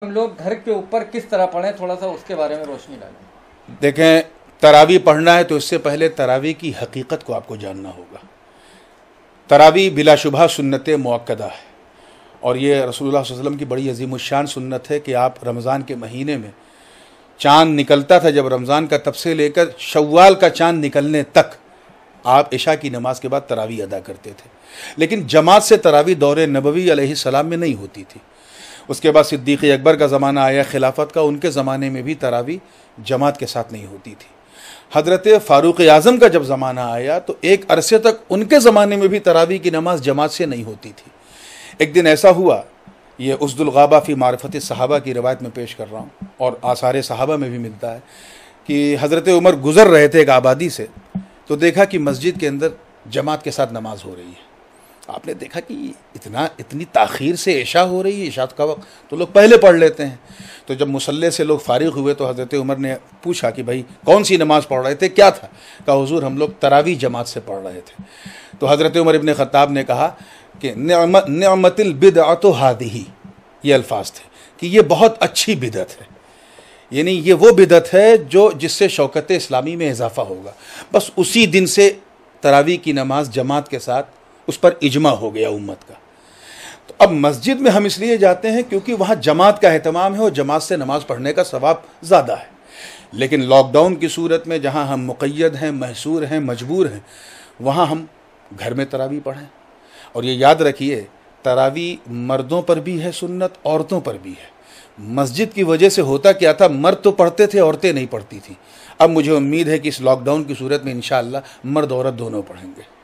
हम लोग घर के ऊपर किस तरह पढ़ें, थोड़ा सा उसके बारे में रोशनी डालें। देखें, तरावी पढ़ना है तो इससे पहले तरावी की हकीकत को आपको जानना होगा। तरावी बिलाशुबहा सुन्नत मुअक्कदा है और ये रसूलुल्लाह सल्लल्लाहु अलैहि वसल्लम की बड़ी अजीमुश्शान सुन्नत है कि आप रमज़ान के महीने में चाँद निकलता था, जब रमज़ान का तब से लेकर शव्वाल का चाँद निकलने तक आप इशा की नमाज के बाद तरावी अदा करते थे। लेकिन जमात से तरावी दौरे नबवी अलैहिस्सलाम में नहीं होती थी। उसके बाद सिद्दीक़ अकबर का ज़माना आया खिलाफत का, उनके ज़माने में भी तरावी जमात के साथ नहीं होती थी। हज़रत फ़ारूक़ आज़म का जब ज़माना आया तो एक अरसे तक उनके ज़माने में भी तरावी की नमाज जमात से नहीं होती थी। एक दिन ऐसा हुआ, ये उसदुल गाबा फ़ी मारिफ़त सहाबा की रवायत में पेश कर रहा हूँ और आसार सहाबा में भी मिलता है कि हज़रत उमर गुज़र रहे थे एक आबादी से, तो देखा कि मस्जिद के अंदर जमात के साथ नमाज हो रही है। आपने देखा कि इतनी ताख़ीर से इशा हो रही है, इशा का वक्त तो लोग पहले पढ़ लेते हैं। तो जब मुसल्ले से लोग फारिग हुए तो हज़रत उमर ने पूछा कि भाई कौन सी नमाज़ पढ़ रहे थे, क्या था? कहा हुज़ूर हम लोग तरावी जमात से पढ़ रहे थे। तो हज़रत उमर इब्न ख़त्ताब ने कहा कि निअमतिल बिदअतु हादिही, ये अल्फाज थे कि ये बहुत अच्छी बिदअत है, यानी ये वो बिदअत है जो जिससे शौकत इस्लामी में इजाफ़ा होगा। बस उसी दिन से तरावी की नमाज जमात के साथ उस पर इजमा हो गया उम्मत का। तो अब मस्जिद में हम इसलिए जाते हैं क्योंकि वहाँ जमात का एहतमाम है और जमात से नमाज पढ़ने का सवाब ज़्यादा है। लेकिन लॉकडाउन की सूरत में जहाँ हम मुक़य्यद हैं, महसूर हैं, मजबूर हैं, वहाँ हम घर में तरावी पढ़ें। और ये याद रखिए, तरावी मर्दों पर भी है सुन्नत, औरतों पर भी है। मस्जिद की वजह से होता क्या था, मर्द तो पढ़ते थे, औरतें नहीं पढ़ती थीं। अब मुझे उम्मीद है कि इस लॉकडाउन की सूरत में इंशाअल्लाह मर्द औरत दोनों पढ़ेंगे।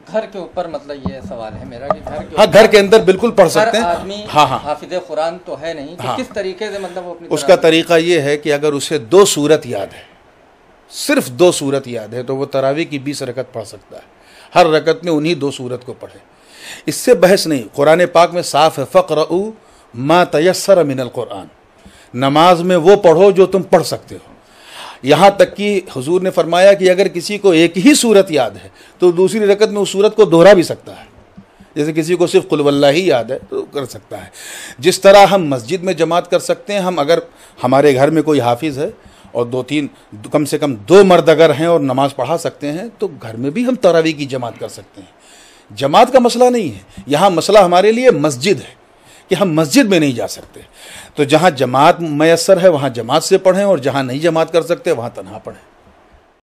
घर के ऊपर मतलब ये सवाल है मेरा कि घर के घर के अंदर बिल्कुल पढ़ सकते हैं। आदमी हाफिज़ कुरान तो है नहीं, तो किस तरीके से मतलब वो अपनी उसका तरीका ये है कि अगर उसे 2 सूरत याद है, सिर्फ 2 सूरत याद है, तो वो तरावी की 20 रकत पढ़ सकता है। हर रकत में उन्हीं 2 सूरत को पढ़े, इससे बहस नहीं। कुरान पाक में साफ है, फ़क़रऊ मा तयस्सर मिनल कुरान, नमाज में वो पढ़ो जो तुम पढ़ सकते हो। यहाँ तक कि हुजूर ने फरमाया कि अगर किसी को एक ही सूरत याद है तो दूसरी रकत में उस सूरत को दोहरा भी सकता है। जैसे किसी को सिर्फ कुल वल्लाह ही याद है तो कर सकता है। जिस तरह हम मस्जिद में जमात कर सकते हैं, हम अगर हमारे घर में कोई हाफिज़ है और 2-3 कम से कम 2 मर्द अगर हैं और नमाज पढ़ा सकते हैं, तो घर में भी हम तरावी की जमात कर सकते हैं। जमात का मसला नहीं है, यहाँ मसला हमारे लिए मस्जिद है कि हम मस्जिद में नहीं जा सकते। तो जहाँ जमात मयस्सर है वहाँ जमात से पढ़ें और जहाँ नहीं जमात कर सकते वहाँ तन्हा पढ़ें।